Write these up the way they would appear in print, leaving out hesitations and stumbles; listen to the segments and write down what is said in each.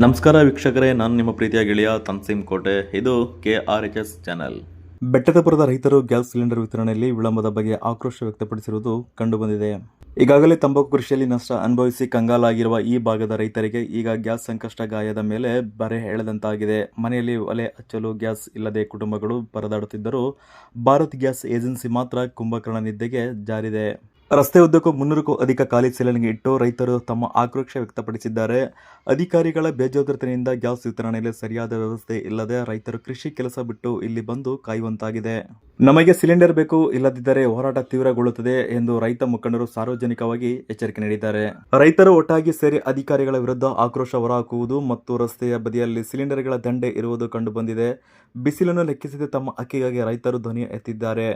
ನಮಸ್ಕಾರ ವೀಕ್ಷಕರೇ, ನಾನು ನಿಮ್ಮ ಪ್ರೀತಿಯ ಗೆಳೆಯ ತನ್ಸಿಂ ಕೋಟೆ. ಇದು KRHS ಚಾನೆಲ್. ಬೆಟ್ಟದಪುರದ ರೈತರು ಗ್ಯಾಸ್ ಸಿಲಿಂಡರ್ ವಿತರಣೆಯಲ್ಲಿ ವಿಳಂಬದ ಬಗ್ಗೆ ಆಕ್ರೋಶ ವ್ಯಕ್ತಪಡಿಸಿರುವುದು ಕಂಡುಬಂದಿದೆ. ಈಗಾಗಲೇ ತಂಬಾಕು ಕೃಷಿಯಲ್ಲಿ ನಷ್ಟ ಅನುಭವಿಸಿ ಕಂಗಾಲಾಗಿರುವ ಈ ಭಾಗದ ರೈತರಿಗೆ ಈಗ ಗ್ಯಾಸ್ ಸಂಕಷ್ಟ ಗಾಯದ ಮೇಲೆ ಬರೆ ಎಳೆದಂತಾಗಿದೆ. ಮನೆಯಲ್ಲಿ ಒಲೆ ಹಚ್ಚಲು ಗ್ಯಾಸ್ ಇಲ್ಲದೆ ಕುಟುಂಬಗಳು ಪರದಾಡುತ್ತಿದ್ದರೂ ಭಾರತ್ ಗ್ಯಾಸ್ ಏಜೆನ್ಸಿ ಮಾತ್ರ ಕುಂಭಕರ್ಣ ನಿದ್ದೆಗೆ ಜಾರಿದೆ. ರಸ್ತೆ ಉದ್ದಕ್ಕೂ 300ಕ್ಕೂ ಅಧಿಕ ಖಾಲಿ ಸಿಲಿಂಡರ್ ಇಟ್ಟು ರೈತರು ತಮ್ಮ ಆಕ್ರೋಶ ವ್ಯಕ್ತಪಡಿಸಿದ್ದಾರೆ. ಅಧಿಕಾರಿಗಳ ಬೇಜವಾಬ್ದಾರಿಯಿಂದ ಗ್ಯಾಸ್ ವಿತರಣೆಯಲ್ಲಿ ಸರಿಯಾದ ವ್ಯವಸ್ಥೆ ಇಲ್ಲದೆ ರೈತರು ಕೃಷಿ ಕೆಲಸ ಬಿಟ್ಟು ಇಲ್ಲಿ ಬಂದು ಕಾಯುವಂತಾಗಿದೆ. ನಮಗೆ ಸಿಲಿಂಡರ್ ಬೇಕು, ಇಲ್ಲದಿದ್ದರೆ ಹೋರಾಟ ತೀವ್ರಗೊಳ್ಳುತ್ತದೆ ಎಂದು ರೈತ ಮುಖಂಡರು ಸಾರ್ವಜನಿಕವಾಗಿ ಎಚ್ಚರಿಕೆ ನೀಡಿದ್ದಾರೆ. ರೈತರು ಒಟ್ಟಾಗಿ ಸೇರಿ ಅಧಿಕಾರಿಗಳ ವಿರುದ್ಧ ಆಕ್ರೋಶ ಹೊರಹಾಕುವುದು ಮತ್ತು ರಸ್ತೆಯ ಬದಿಯಲ್ಲಿ ಸಿಲಿಂಡರ್ಗಳ ದಂಡೆ ಇರುವುದು ಕಂಡುಬಂದಿದೆ. ಬಿಸಿಲನ್ನು ಲೆಕ್ಕಿಸದೆ ತಮ್ಮ ಹಕ್ಕಿಗಾಗಿ ರೈತರು ಧ್ವನಿ ಎತ್ತಿದ್ದಾರೆ.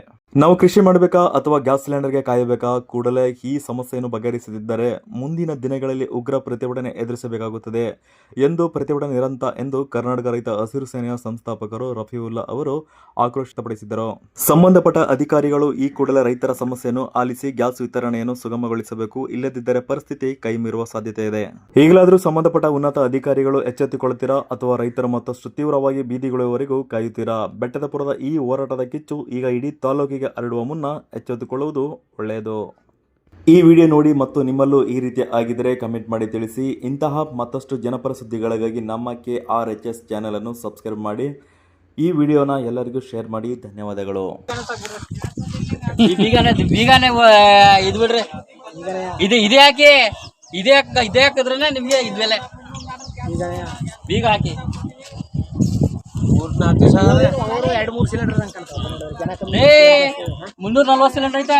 ನಾವು ಕೃಷಿ ಮಾಡಬೇಕಾ ಅಥವಾ ಗ್ಯಾಸ್ ಸಿಲಿಂಡರ್ಗೆ ಕಾಯಬೇಕಾ? ಕೂಡಲೇ ಈ ಸಮಸ್ಯೆಯನ್ನು ಬಗೆಹರಿಸದಿದ್ದರೆ ಮುಂದಿನ ದಿನಗಳಲ್ಲಿ ಉಗ್ರ ಪ್ರತಿಭಟನೆ ಎದುರಿಸಬೇಕಾಗುತ್ತದೆ ಎಂದು ಪ್ರತಿಭಟನೆ ನಿರಂತ ಎಂದು ಕರ್ನಾಟಕ ರೈತ ಹಸಿರು ಸೇನೆಯ ಸಂಸ್ಥಾಪಕರು ರಫೀವುಲ್ಲಾ ಅವರು ಆಕ್ರೋಶ ವ್ಯಕ್ತಪಡಿಸಿದರು. ಸಂಬಂಧಪಟ್ಟ ಅಧಿಕಾರಿಗಳು ಈ ಕೂಡಲೇ ರೈತರ ಸಮಸ್ಯೆಯನ್ನು ಆಲಿಸಿ ಗ್ಯಾಸ್ ವಿತರಣೆಯನ್ನು ಸುಗಮಗೊಳಿಸಬೇಕು, ಇಲ್ಲದಿದ್ದರೆ ಪರಿಸ್ಥಿತಿ ಕೈಮೀರುವ ಸಾಧ್ಯತೆ ಇದೆ. ಈಗಲಾದರೂ ಸಂಬಂಧಪಟ್ಟ ಉನ್ನತ ಅಧಿಕಾರಿಗಳು ಎಚ್ಚೆತ್ತುಕೊಳ್ಳುತ್ತೀರಾ ಅಥವಾ ರೈತರು ಮತ್ತಷ್ಟು ತೀವ್ರವಾಗಿ ಬೀದಿಗುಳಿಯುವವರೆಗೂ ಕಾಯುತ್ತೀರಾ? ಬೆಟ್ಟದಪುರದ ಈ ಹೋರಾಟದ ಕಿಚ್ಚು ಈಗ ಇಡೀ ತಾಲೂಕಿಗೆ ಹರಡುವ ಮುನ್ನ ಎಚ್ಚೆತ್ತುಕೊಳ್ಳುವುದು ಒಳ್ಳೆಯದು. ಈ ವಿಡಿಯೋ ನೋಡಿ ಮತ್ತು ನಿಮ್ಮಲ್ಲೂ ಈ ರೀತಿ ಆಗಿದ್ದರೆ ಕಮೆಂಟ್ ಮಾಡಿ ತಿಳಿಸಿ. ಇಂತಹ ಮತ್ತಷ್ಟು ಜನಪರ ಸುದ್ದಿಗಳಿಗಾಗಿ ನಮ್ಮ KRHS ಚಾನೆಲ್ ಅನ್ನು ಸಬ್ಸ್ಕ್ರೈಬ್ ಮಾಡಿ. ಈ ವಿಡಿಯೋನ ಎಲ್ಲರಿಗೂ ಶೇರ್ ಮಾಡಿ. ಧನ್ಯವಾದಗಳು. ಬೀಗಾನೆ ಇದು ಬಿಡ್ರಿ, ಇದೇ ಹಾಕಿ ಇದೇ ಹಾಕಿದ್ರೆ ನಿಮ್ಗೆ ಇದ್ಮೇಲೆ ಬೀಗ ಹಾಕಿ 2-3 ಸಿಲಿಂಡರ್ 340 ಸಿಲಿಂಡರ್ ಐತೆ.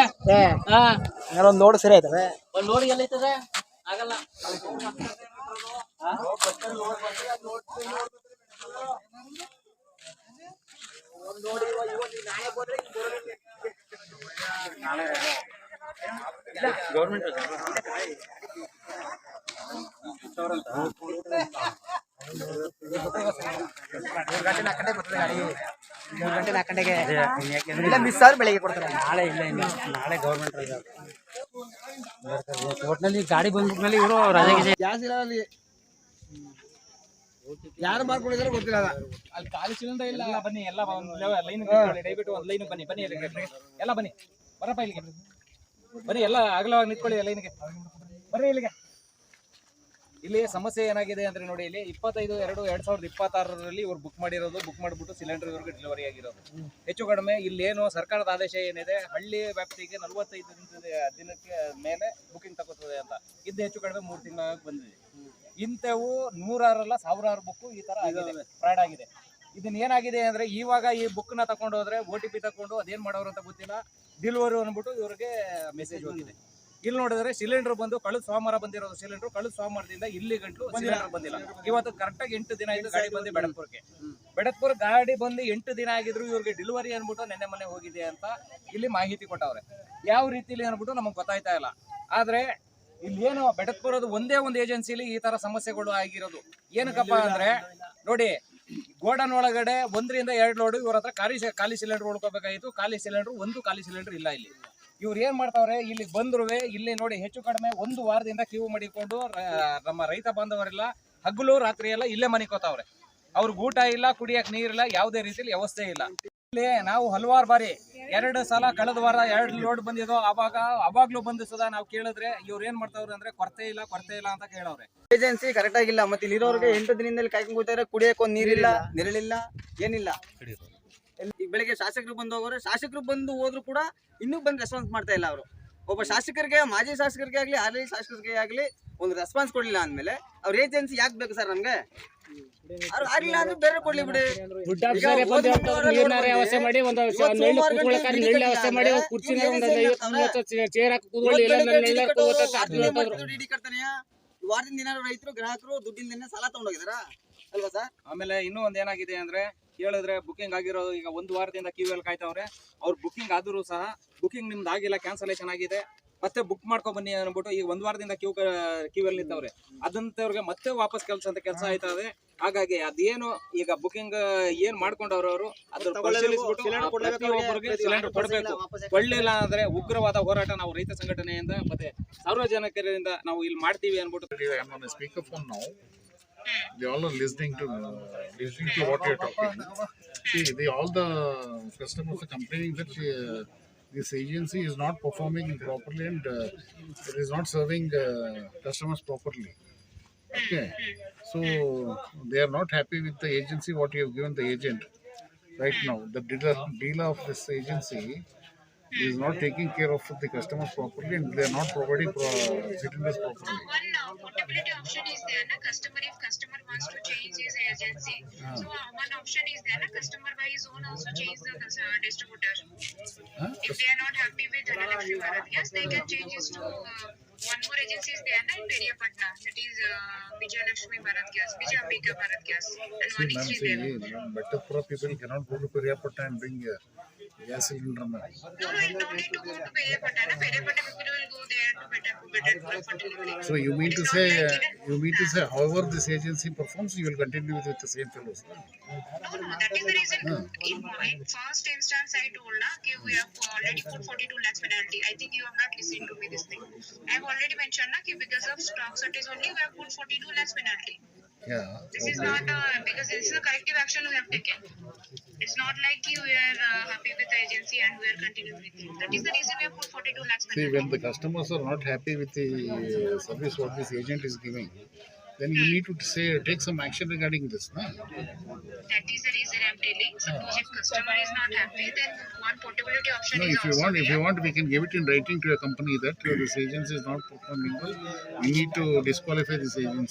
ಒಂದ್ ಲೋಡ್ ಸರಿ ಆಯ್ತದೆ. ಒಂದ್ ಲೋಡ್ ಎಲ್ಲ ಐತದೆ ಆಗಲ್ಲ. ಗೌರ್ಮೆಂಟ್ ಮಿಸ್ ಆದ್ರೆ ಬೆಳಿಗ್ಗೆ ಕೊಡ್ತಾರೆ. ನಾಳೆ ಗೌರ್ಮೆಂಟ್ ಒಟ್ಟಿನಲ್ಲಿ ಗಾಡಿ ಬಂದ್ಮೇಲೆ ಇವರು ರಜೆಗೆ ಗ್ಯಾಸ್ ಇಲ್ಲ ಅಲ್ಲಿ, ಯಾರು ಮಾಡ್ಕೊಂಡಿದಾರೆ ಗೊತ್ತಿಲ್ಲ. ಅಲ್ಲಿ ಖಾಲಿ ಸಿಲಿಂಡರ್ ಇಲ್ಲ. ಬನ್ನಿ ಎಲ್ಲ ಲೈನ್ ದಯವಿಟ್ಟು ಒಂದು ಲೈನ್ ಬನ್ನಿ ಎಲ್ಲ ಬನ್ನಿ, ಬರಪ್ಪ ಇಲ್ಲಿಗೆ ಬನ್ನಿ, ಎಲ್ಲ ಅಗಲವಾಗಿ ನಿಂತ್ಕೊಳ್ಳಿ ಲೈನ್ಗೆ ಬರ್ರಿ ಇಲ್ಲಿಗೆ. ಇಲ್ಲಿ ಸಮಸ್ಯೆ ಏನಾಗಿದೆ ಅಂದ್ರೆ ನೋಡಿ, ಇಲ್ಲಿ 25/2/2026 ಇವ್ರು ಬುಕ್ ಮಾಡಿಬಿಟ್ಟು ಸಿಲಿಂಡರ್ ಇವ್ರಿಗೆ ಡೆಲಿವರಿ ಆಗಿರೋದು. ಹೆಚ್ಚು ಕಡಿಮೆ ಇಲ್ಲೇನು ಸರ್ಕಾರದ ಆದೇಶ ಏನಿದೆ, ಹಳ್ಳಿ ವ್ಯಾಪ್ತಿಗೆ 45 ದಿನಕ್ಕೆ ಮೇಲೆ ಬುಕಿಂಗ್ ತಗೋತದೆ ಅಂತ ಇದ್ದು ಹೆಚ್ಚು ಕಡಿಮೆ 3 ತಿಂಗಳ ಬಂದಿದೆ. ಇಂಥವು 100 ಸಾವಿರಾರು ಬುಕ್ ಈ ತರ ಆಗಿದೆ, ಫ್ರಾಡ್ ಆಗಿದೆ. ಇದನ್ನ ಏನಾಗಿದೆ ಅಂದ್ರೆ, ಇವಾಗ ಈ ಬುಕ್ ನ ತಗೊಂಡು ಹೋದ್ರೆ OTP ತಗೊಂಡು ಅದೇನ್ ಮಾಡೋರು ಅಂತ ಗೊತ್ತಿಲ್ಲ, ಡೆಲಿವರಿ ಅಂದ್ಬಿಟ್ಟು ಇವ್ರಿಗೆ ಮೆಸೇಜ್ ಹೋಗಿದೆ. ಇಲ್ಲಿ ನೋಡಿದ್ರೆ ಸಿಲಿಂಡರ್ ಬಂದು ಕಳೆದ ಸೋಮವಾರ ಬಂದಿರೋದು ಸಿಲಿಂಡರ್, ಕಳೆದ ಸೋಮವಾರದಿಂದ ಇಲ್ಲಿ ಗಂಟು ಸಿಲಿಂಡರ್ ಬಂದಿಲ್ಲ. ಇವತ್ತು ಕರೆಕ್ಟಾಗಿ 8 ದಿನ ಆಯ್ತು ಗಾಡಿ ಬಂದು ಬೆಡತ್ಪುರ ಗಾಡಿ ಬಂದು 8 ದಿನ ಆಗಿದ್ರು ಇವ್ರಿಗೆ ಡೆಲಿವರಿ ಅನ್ಬಿಟ್ಟು ನೆನ್ನೆ ಮೊನ್ನೆ ಹೋಗಿದೆ ಅಂತ ಇಲ್ಲಿ ಮಾಹಿತಿ ಕೊಟ್ಟವ್ರೆ. ಯಾವ ರೀತಿಲಿ ಅನ್ಬಿಟ್ಟು ನಮಗೆ ಗೊತ್ತಾಯ್ತಾ ಇಲ್ಲ. ಆದ್ರೆ ಇಲ್ಲಿ ಏನು ಬೆಡತ್ಪುರದ ಒಂದೇ ಒಂದು ಏಜೆನ್ಸಿಲಿ ಈ ತರ ಸಮಸ್ಯೆಗಳು ಆಗಿರೋದು. ಏನಕ್ಕಪ್ಪ ಅಂದ್ರೆ ನೋಡಿ, ಗೋಡನ್ ಒಳಗಡೆ 1 ರಿಂದ 2 ಲೋಡ್ ಇವ್ರ ಹತ್ರ ಖಾಲಿ ಸಿಲಿಂಡರ್ ಉಳ್ಕೋಬೇಕಾಗಿತ್ತು. ಖಾಲಿ ಸಿಲಿಂಡರ್ ಇಲ್ಲ. ಇಲ್ಲಿ ಇವ್ರು ಏನ್ ಮಾಡ್ತಾವ್ರೆ, ಇಲ್ಲಿ ಬಂದ್ರು ಇಲ್ಲಿ ನೋಡಿ ಹೆಚ್ಚು ಕಡಿಮೆ 1 ವಾರದಿಂದ ಕ್ಯೂ ಮಾಡಿಕೊಂಡು ನಮ್ಮ ರೈತ ಬಾಂಧವರೆಲ್ಲ ಹಗಲು ರಾತ್ರಿ ಎಲ್ಲ ಇಲ್ಲೇ ಮನಿಕೋತಾವ್ರೆ. ಅವ್ರಿಗೆ ಊಟ ಇಲ್ಲ, ಕುಡಿಯಕ್ ನೀರಿಲ್ಲ, ಯಾವುದೇ ರೀತಿಯಲ್ಲಿ ವ್ಯವಸ್ಥೆ ಇಲ್ಲ. ಇಲ್ಲಿ ನಾವು ಹಲವಾರು ಬಾರಿ 2 ಸಲ ಕಳೆದ ವಾರ 2 ಲೋಡ್ ಬಂದಿದ್ದು, ಅವಾಗ್ಲೂ ಬಂದು ಸದಾ ನಾವು ಕೇಳಿದ್ರೆ ಇವ್ರು ಏನ್ ಮಾಡ್ತಾವ್ರೆ ಅಂದ್ರೆ ಕೊರತೆ ಇಲ್ಲ ಅಂತ ಕೇಳವ್ರೆ. ಏಜೆನ್ಸಿ ಕರೆಕ್ಟ್ ಆಗಿಲ್ಲ. ಮತ್ತೆ ಇಲ್ಲಿರೋರಿಗೆ 8 ದಿನದಲ್ಲಿ ಕಾಯ್ಕೊಂಡು ಕೂತಾರೆ. ಕುಡಿಯಕ್ಕೆ ಒಂದು ನೀರಿಲ್ಲ, ನೆರಳಿಲ್ಲ, ಏನಿಲ್ಲ. ಈಗ ಬೆಳಿಗ್ಗೆ ಶಾಸಕರು ಬಂದು ಹೋಗೋರು, ಶಾಸಕರು ಬಂದು ಹೋದ್ರು ಕೂಡ ಇನ್ನೂ ಬಂದು ರೆಸ್ಪಾನ್ಸ್ ಮಾಡ್ತಾ ಇಲ್ಲ ಅವರು. ಒಬ್ಬ ಶಾಸಕರಿಗೆ, ಮಾಜಿ ಶಾಸಕರಿಗೆ ಆಗ್ಲಿ, ಹಾಲಿ ಶಾಸಕರಿಗೆ ಆಗ್ಲಿ ಒಂದು ರೆಸ್ಪಾನ್ಸ್ ಕೊಡ್ಲಿಲ್ಲ ಅಂದ್ಮೇಲೆ ಅವ್ರ ಏಜೆನ್ಸಿ ಯಾಕೆ ಬೇಕು ಸರ್ ನಮ್ಗೆ? ಆಗ್ಲಿಲ್ಲ ಅಂದ್ರೆ ಬೇರೆ ಕೊಡ್ಲಿ ಬಿಡಿ. ವಾರದಿಂದ ಏನಾದ್ರು ರೈತರು ಗ್ರಾಹಕರು ದುಡ್ಡಿಂದ ಸಾಲ ತಗೊಂಡೋಗಿದಾರ ಅಲ್ವಾ ಸರ್? ಆಮೇಲೆ ಇನ್ನೂ ಒಂದ್ ಏನಾಗಿದೆ ಅಂದ್ರೆ, ಹೇಳಿದ್ರೆ ಬುಕಿಂಗ್ ಆಗಿರೋದು ಈಗ 1 ವಾರದಿಂದ ಕ್ಯೂ ಅಲ್ಲಿ ಕಾಯ್ತಾವ್ರೆ. ಅವ್ರು ಬುಕಿಂಗ್ ಆದ್ರೂ ಸಹ ಬುಕಿಂಗ್ ನಿಮ್ದು ಆಗಿಲ್ಲ, ಕ್ಯಾನ್ಸಲೇಷನ್ ಆಗಿದೆ, ಮತ್ತೆ ಬುಕ್ ಮಾಡ್ಕೊ ಬನ್ನಿ ಅನ್ಬಿಟ್ಟು ಈಗ 1 ವಾರದಿಂದ ಕ್ಯೂ ಅಲ್ಲಿ ನಿಂತವ್ರೆ. ಅದಂತವ್ರಿಗೆ ಮತ್ತೆ ವಾಪಸ್ ಕೆಲಸ ಆಯ್ತಾ ಇದೆ. ಹಾಗಾಗಿ ಅದೇನು ಈಗ ಬುಕಿಂಗ್ ಏನ್ ಮಾಡ್ಕೊಂಡವ್ರವರು ಅದ್ರ ಪ್ರತಿಯೊಬ್ಬರಿಗೆ ಸಿಲಿಂಡರ್ ಕೊಡಬೇಕು. ಕೊಡ್ಲಿಲ್ಲ ಅಂದ್ರೆ ಉಗ್ರವಾದ ಹೋರಾಟ ನಾವು ರೈತ ಸಂಘಟನೆಯಿಂದ ಮತ್ತೆ ಸಾರ್ವಜನಿಕರಿಂದ ನಾವು ಇಲ್ಲಿ ಮಾಡ್ತೀವಿ ಅನ್ಬಿಟ್ಟು. They all are listening to what you're talking. See, all the customers are complaining that this agency is not performing properly and it is not serving customers properly. Okay, so they are not happy with the agency what you have given the agent right now. The dealer of this agency is not taking care of the customers properly and they are not providing cylinders properly. One portability option is there, na customer if customer wants to change his agency. So one option is there, na customer by his own also change the distributor. Huh? If they are not happy with Dhanalakshmi Bharat Gas, they can change it to one more agency is there, na in Periyapatna. That is Vijayalakshmi Bharat Gas, Vijayambika Bharat Gas, and See, one ma'am, is see, there. Bettapura people cannot go to Periyapatna and bring gas cylinder, ma'am. No, no need to go to Periyapatna. Periyapatna people will go there to better for delivery. So you mean It to is say, not like in however this agency performs, you will continue with the same fellows. No, that is the reason. In first instance, I told na कि we have already put 42 lakhs penalty. I think you have not listened to me this thing. I have already mentioned na कि because of stock shortage only we have put 42 lakhs penalty. Yeah. This is not because this is a corrective action we have taken. It's not like we are happy with the agency and we are continuing with it. That is the reason we have put 42 lakhs See, penalty. when the customers are not happy with the service what this agent is giving, then you need to take some action regarding this. Na? That is the reason I'm telling. Suppose if customer is not happy, then one portability option No, is if you also want, there. we can give it in writing to a company that this agency is not performing well. We need to disqualify this agent.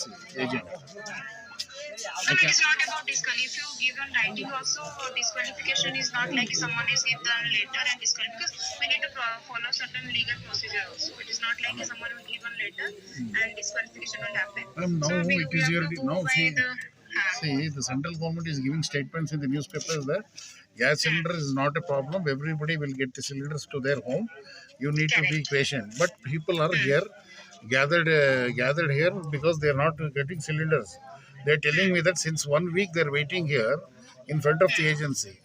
No, it is not about disqualification. If you give on writing also, disqualification is not like someone is given letter and disqualified because we need to follow certain legal procedure also. It is not like someone will give a letter and disqualification will happen. Now So we it is have your to go now by the. see the central government is giving statements in the newspapers that gas cylinder is not a problem. Everybody will get the cylinders to their home. You need to be patient. But people are here gathered here because they are not getting cylinders. They are telling me that since 1 week they are waiting here in front of the agency.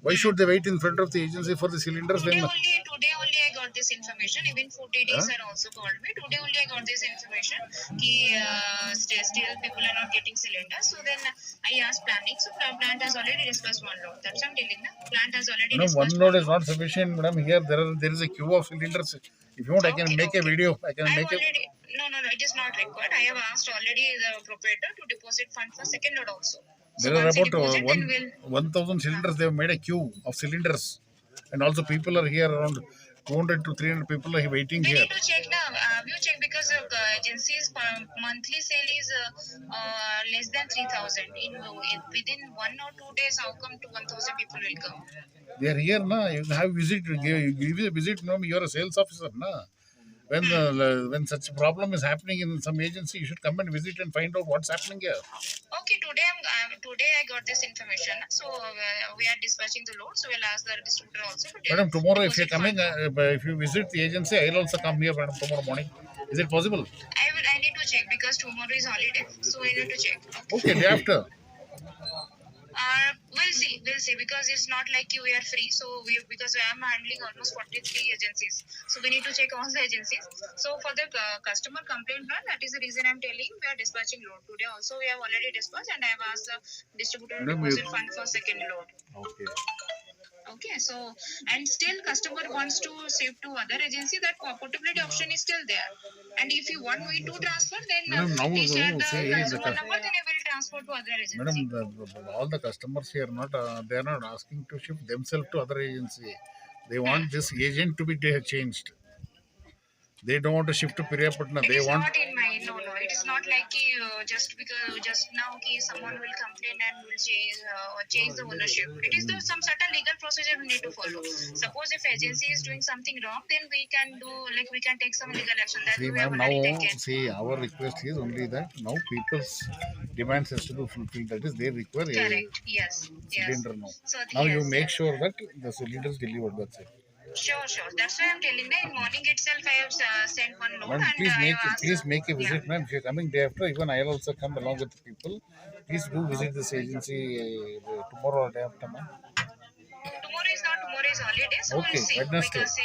Why should they wait in front of the agency for the cylinders? Today only I got this information. Even food DDs are also called me. Today only I got this information that still people are not getting cylinders. So then I asked planning. So plant has already discussed one load. That's what I'm telling you. Plant has already No, one discussed load is not sufficient, madam. Here there is a queue of cylinders. If you want, I can make a video. I can make a. No, it is not required. I have asked already the proprietor to deposit fund for second load also. So There are once he about deposit, then we'll 1,000 cylinders. They have made a queue of cylinders, and also people are here around 200 to 300 people are waiting we here. need to check now. You check because the agency's monthly sale is less than 3,000. Within 1 or 2 days, how come to 1,000 people will come? They are here, na. You have visit. You give a visit. No, you are a sales officer, na. When such a problem is happening in some agency, you should come and visit and find out what's happening here. Okay, today I got this information. So we are dispatching the load. So we'll ask the distributor also. Madam, tomorrow if you're deposit coming, fund. if you visit the agency, I'll also come here, madam, tomorrow morning. Is it possible? I need to check because tomorrow is holiday. So I need to check. Okay, day after. We'll see because it's not like we are free. So because I am handling almost 43 agencies. So we need to check all the agencies. So for the customer complaint, that is the reason I'm telling we are dispatching load. Today also we have already dispatched and I have asked the distributor to deposit fund for second load. Okay. Okay, so and still customer wants to shift to other agency, that portability option is still there. And if you want me to transfer, then please share the customer number, then I will transfer to other agency. Madam, all the customers here they are not asking to shift themselves to other agency. They want this agent to be changed. They don't want to shift to Piriyapatna. It They is want. not in my no. It is not like just because just now someone will complain and will change the ownership. It is some certain legal procedure we need to follow. Suppose if agency is doing something wrong, then we can take some legal action. That See, we have ma'am, already now taken. see our request is only that now people's demands has to be fulfilled. That is, they require a Correct. Yes. cylinder now. So Now you yes. make sure that the cylinder is delivered. That's it. Sure. That's why I'm telling that in morning itself I have sent one note Ma'am, and I have asked. please make a visit, ma'am. If you're coming day after, even I'll also come along with the people. Please do visit this agency tomorrow or day after, ma'am. Tomorrow is holiday, so Okay, we'll see. Wednesday. Because